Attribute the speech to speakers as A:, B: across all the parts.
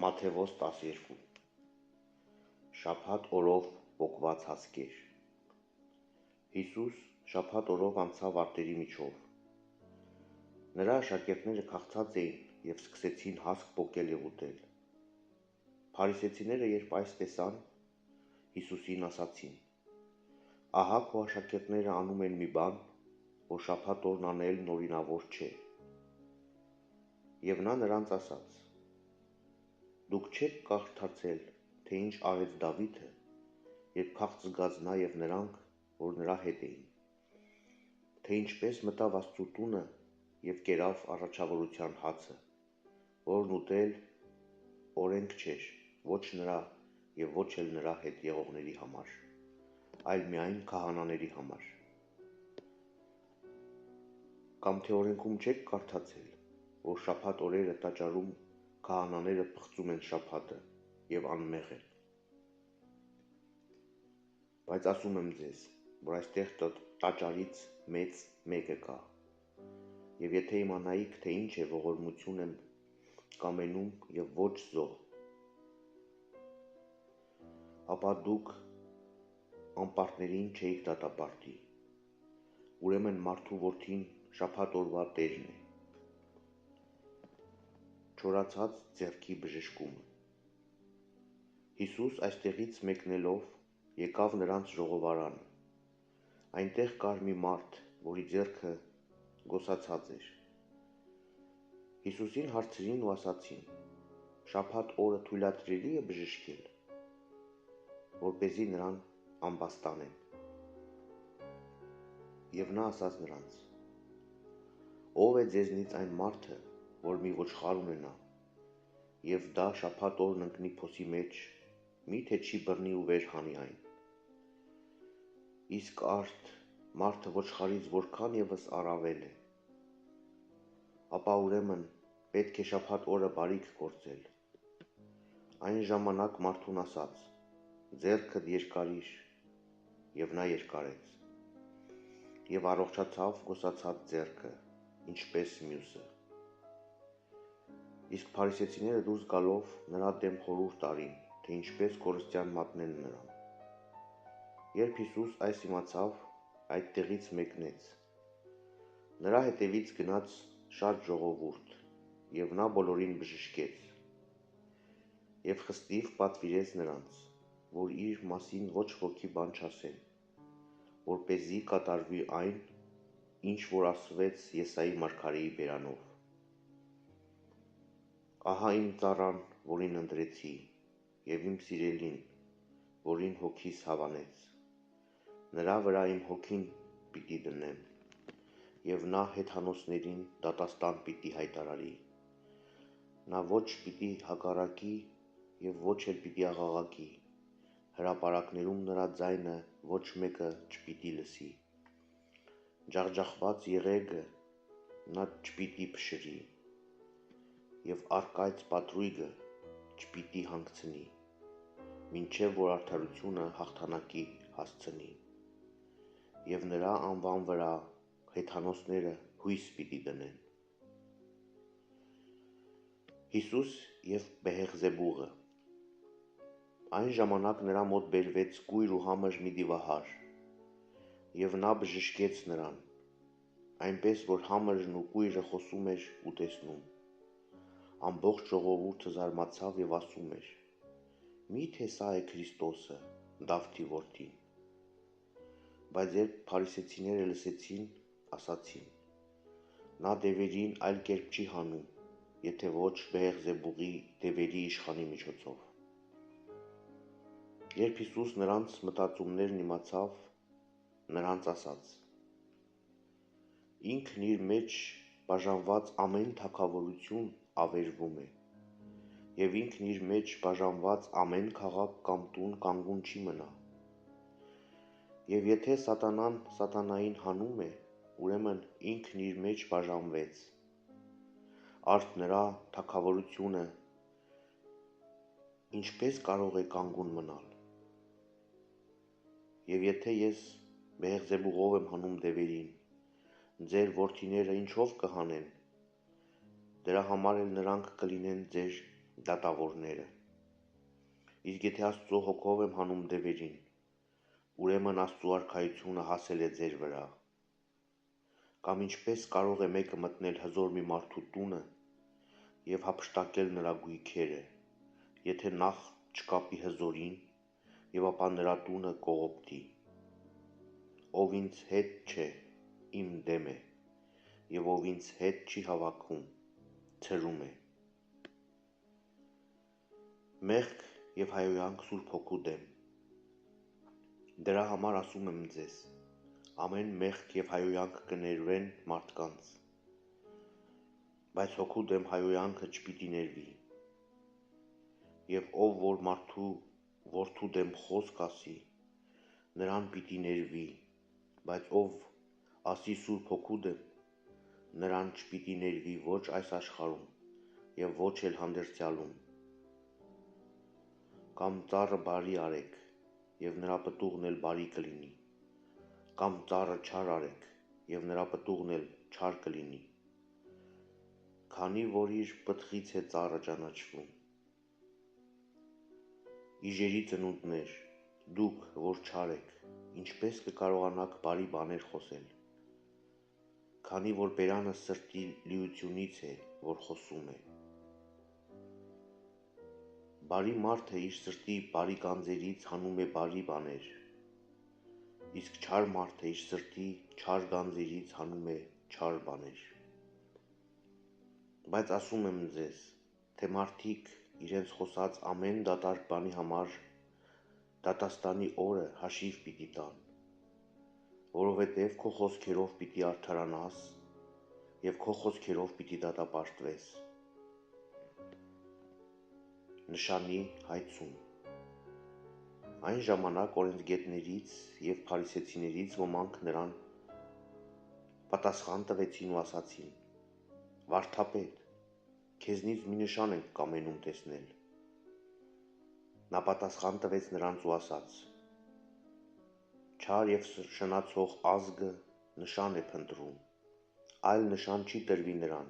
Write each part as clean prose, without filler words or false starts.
A: Մատթեոս 12 Շաբաթ օրով պոկված հասկեր։ Հիսուս շաբաթ օրով անցավ արտերի միջով։ Նրա աշակերտները քաղցած էին և սկսեցին հասկ պոկել և ուտել։ Փարիսեցիները երբ այս տեսան, Հիսուսին ասացին. «Ահա քո աշակերտները անում են մի բան, որ շաբաթ օրն անելն օրինավոր չէ»։ Եվ նա նրանց ասաց. «Դուք չեք կարդացել, թե ինչ արեց Դավիթը, երբ քաղց զգաց նա և նրանք, որ նրա հետ էին, թե ինչպես մտավ Աստծու տունը և կերավ առաջավորության հացը, որն ուտել օրենք չէր ոչ նրա և ոչ էլ նրա հետ եղողների համար, այլ միայն քահանաների համար։ Կամ թե օրենքում չեք կարդացել, որ շաբաթ օրերը տաճարում քահանաները փղծում են շաբաթը և անմեղ են։ Բայց ասում եմ ձեզ, որ այստեղ տաճարից մեծ մեկը կա, և եթե իմանայիք, թե ինչ է ողորմություն եմ կամենում և ոչ զոհ, ապա դուք անպարտներին չէիք դատապարտի, ուրեմն մարդու որդին շաբաթ օրվա Տերն է»։ Չորացած ձեռքի բժշկումը։ Հիսուս այստեղից մեկնելով եկավ նրանց ժողովարանը։ Այնտեղ կար մի մարդ, որի ձեռքը գոսացած էր։ Հիսուսին հարցրին ու ասացին. «Շաբաթ օրը թույլատրելի է բժշկել», որպեսզի նրան ամբաստանեն։ Եվ նա ասաց նրանց. «Ո՞վ է ձեզնից այն մարդը, որ մի ոչխար ունենա, և դա շաբաթ օրն ընկնի փոսի մեջ, մի՞թե չի բռնի ու վեր հանի այն։ Իսկ արդ մարդը ոչխարից որքան ևս առավել է։ Ապա ուրեմն պետք է շաբաթ օրը բարիք գործել»։ Այն ժամանակ մարդուն ասաց. «Ձեռքդ երկարիր», և նա երկարեց, և առողջացավ գոսացած ձեռքը, ինչպես մյուսը։ Իսկ փարիսեցիները դուրս գալով նրա դեմ խորհուրդ արին, թե ինչպես կորստյան մատնեն նրան։ Երբ Հիսուս այս իմացավ, այդտեղից մեկնեց։ Նրա հետևից գնաց շատ ժողովուրդ, և նա բոլորին բժշկեց։ Եվ խստիվ պատվիրեց նրանց, որ իր մասին ոչ ոքի բան չասեն, որպեսզի կատարվի այն, ինչ որ ասվեց Եսայի մարգարեի բերանով. «Ահա իմ ծառան, որին ընտրեցի, և իմ սիրելին, որին հոգիս հավանեց. նրա վրա իմ հոգին պիտի դնեմ, և նա հեթանոսներին դատաստան պիտի հայտարարի. նա ոչ պիտի հակառակի և ոչ էլ պիտի աղաղակի, հրապարակներում նրա ձայնը ոչ մեկը չպիտի լսի, ջախջախված եղեգը նա չպիտի փշրի, և առկայծ պատրույգը չպիտի հանգցնի, մինչև որ արդարությունը հաղթանակի հասցնի, և նրա անվան վրա հեթանոսները հույս պիտի դնեն»։ Հիսուս և Բեհեղզեբուղը։ Այն ժամանակ նրա մոտ բերվեց կույր ու համր մի դիվահար, և նա բժշկեց նրան, այնպես որ համրն ու կույրը խոսում էր ու տեսնում։ Ամբողջ ժողովուրդը զարմացավ և ասում էր. «Մի՞թե սա է Քրիստոսը, Դավթի որդին»։ Բայց երբ փարիսեցիները լսեցին, ասացին. «Նա դևերին այլ կերպ չի հանում, եթե ոչ Բեհեղզեբուղի դևերի իշխանի միջոցով»։ Երբ Հիսուս նրանց մտածումներն իմացավ, նրանց ասաց. «Ինքն իր մեջ բաժանված ամեն թագավորություն ավերվում է, և ինքն իր մեջ բաժանված ամեն քաղաք կամ տուն կանգուն չի մնա։ Եվ եթե սատանան սատանային հանում է, ուրեմն ինքն իր մեջ բաժանվեց, արդ նրա թագավորությունը ինչպե՞ս կարող է կանգուն մնալ։ Եվ եթե ես Բեհեղզեբուղով եմ հանում դևերին, ձեր որդիները ինչով կհանեն, դրա համար էլ նրանք կլինեն ձեր դատավորները։ Իսկ եթե Աստծո հոգով եմ հանում դևերին, ուրեմն Աստծո արքայությունը հասել է ձեր վրա։ Կամ ինչպես կարող է մեկը մտնել հզոր մի մարդու տունը և հափշտակել նրա գույքերը, եթե նախ չկապի հզորին և ապա նրա տունը կողոպտի։ Ով ինձ հետ չէ, իմ դեմ է, և ով ինձ հետ չի հավաքում, ցրում է։ Մեղք և հայհոյանք Սուրբ Հոգու դեմ։ Դրա համար ասում եմ ձեզ, ամեն մեղք և հայհոյանք կներվեն մարդկանց, բայց Հոգու դեմ հայհոյանքը չպիտի ներվի։ Եվ ով որ մարդու որդու դեմ խոսք ասի, նրան պիտի ներվի, բայց ով ասի Սուրբ Հոգու դեմ, նրան չպիտի ներվի ոչ այս աշխարհում և ոչ էլ հանդերձյալում։ Կամ ծառը բարի արեք, և նրա պտուղն էլ բարի կլինի, կամ ծառը չար արեք, և նրա պտուղն էլ չար կլինի, քանի որ իր պտղից է ծառը ճանաչվում։ Իժերի ծնունդներ, դուք, որ չար եք, ինչպես կկարողանաք բարի բաներ խոսել, քանի որ բերանը սրտի լիությունից է, որ խոսում է։ Բարի մարդը իր սրտի բարի գանձերից հանում է բարի բաներ, իսկ չար մարդը իր սրտի չար գանձերից հանում է չար բաներ։ Բայց ասում եմ ձեզ, թե մարդիկ իրենց խոսած ամեն դատարկ բանի համար դատաստանի օրը հաշիվ պիտի տան, որովհետև քո խոսքերով պիտի արդարանաս և քո խոսքերով պիտի դատապարտվես։ Նշանի հայցում։ Այն ժամանակ օրենսգետներից և փարիսեցիներից ոմանք նրան պատասխան տվեցին ու ասացին. «Վարդապետ, քեզնից մի նշան ենք կամենում տեսնել»։ Նա պատասխան տվեց նրանց ու ասաց. «Չար և շնացող ազգը նշան է փնտրում, այլ նշան չի տրվի նրան,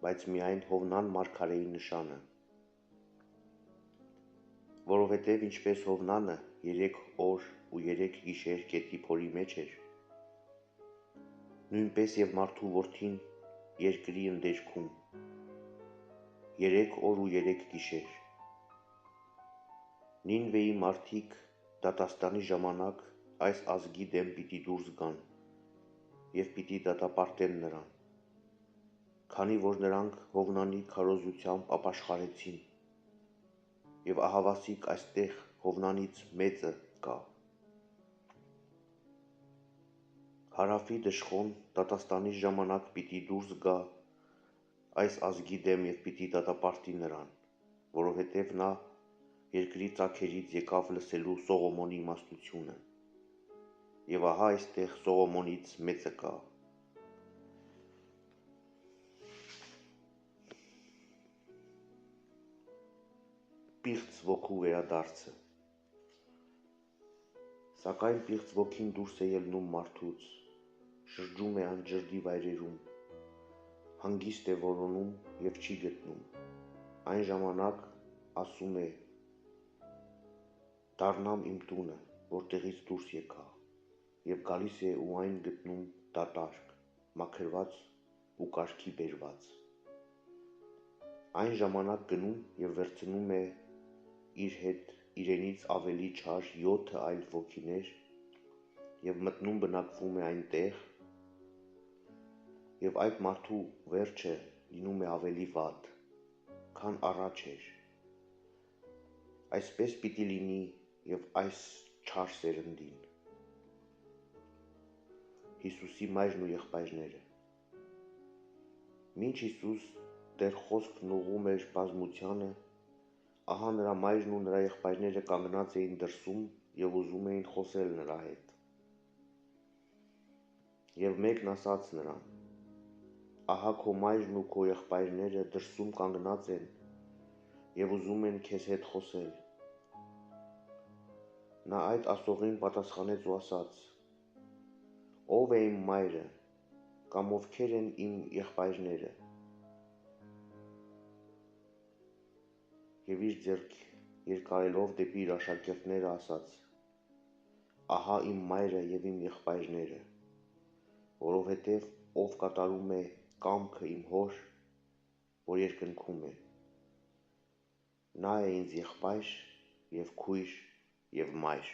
A: բայց միայն Հովնան մարգարեի նշանը։ Որովհետև ինչպես Հովնանը 3 օր ու 3 գիշեր գետի փորի մեջ էր, նույնպես և մարդու որդին երկրի ընդերքում 3 օր ու 3 գիշեր։ Նինվեի մարդիկ դատաստանի ժամանակ այս ազգի դեմ պիտի դուրս գան և պիտի դատապարտեն նրան, քանի որ նրանք Հովնանի քարոզությամբ ապաշխարեցին, և ահավասիկ այստեղ Հովնանից մեծը կա։ Հարավի դժոխոն դատաստանի ժամանակ պիտի դուրս գա այս ազգի դեմ և պիտի դատապարտի նրան, որովհետև նա երկրի ծագերից եկավ լսելու Սողոմոնի իմաստությունը, և ահա այստեղ Սողոմոնից մեծը կա։ Պիղծ ոգու վերադարձը։ Սակայն պիղծ ոգին դուրս է ելնում մարդուց, շրջում է անջրդի վայրերում, հանգիստ է որոնում և չի գտնում, այն ժամանակ ասում է. «Դառնամ իմ տունը, որտեղից դուրս եկա», և գալիս է ու այն գտնում դատարկ, մաքրված ու կարգի բերված։ Այն ժամանակ գնում և վերցնում է իր հետ իրենից ավելի չար 7 այլ ոգիներ և մտնում բնակվում է այնտեղ, և այդ մարդու վերջը լինում է ավելի վատ, քան առաջ էր։ Այսպես պիտի լինի և այս չար սերնդին։ Հիսուսի մայրն ու եղբայրները։ Մինչ Հիսուս դեռ խոսքն ուղղում էր բազմությանը, ահա նրա մայրն ու նրա եղբայրները կանգնած էին դրսում և ուզում էին խոսել նրա հետ։ Եվ մեկն ասաց նրան. «Ահա քո մայրն ու քո եղբայրները դրսում կանգնած են և ուզում են քեզ հետ խոսել»։ Նա այդ ասողին պատասխանեց ու ասաց. «Ո՞վ է իմ մայրը, կամ ովքեր են իմ եղբայրները»։ և իր ձեռք երկարելով դեպի իր աշակերտները ասաց. «Ահա իմ մայրը և իմ եղբայրները, որովհետև ով կատարում է կամքը իմ հոր, որ երկնքում է, նա է ինձ եղբայր և քույր և մայր»։